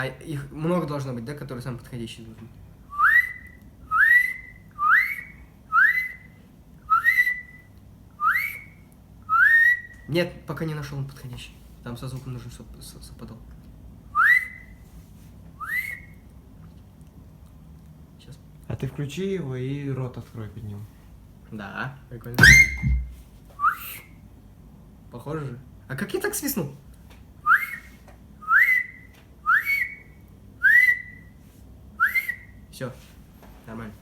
А их много должно быть, да, которые самые подходящие звуки? Нет, пока не нашел он подходящий. Там со звуком нужен совпадал. Сейчас. А ты включи его и рот открой под ним. Да, прикольно. Похоже же. А как я так свистнул? Все, нормально.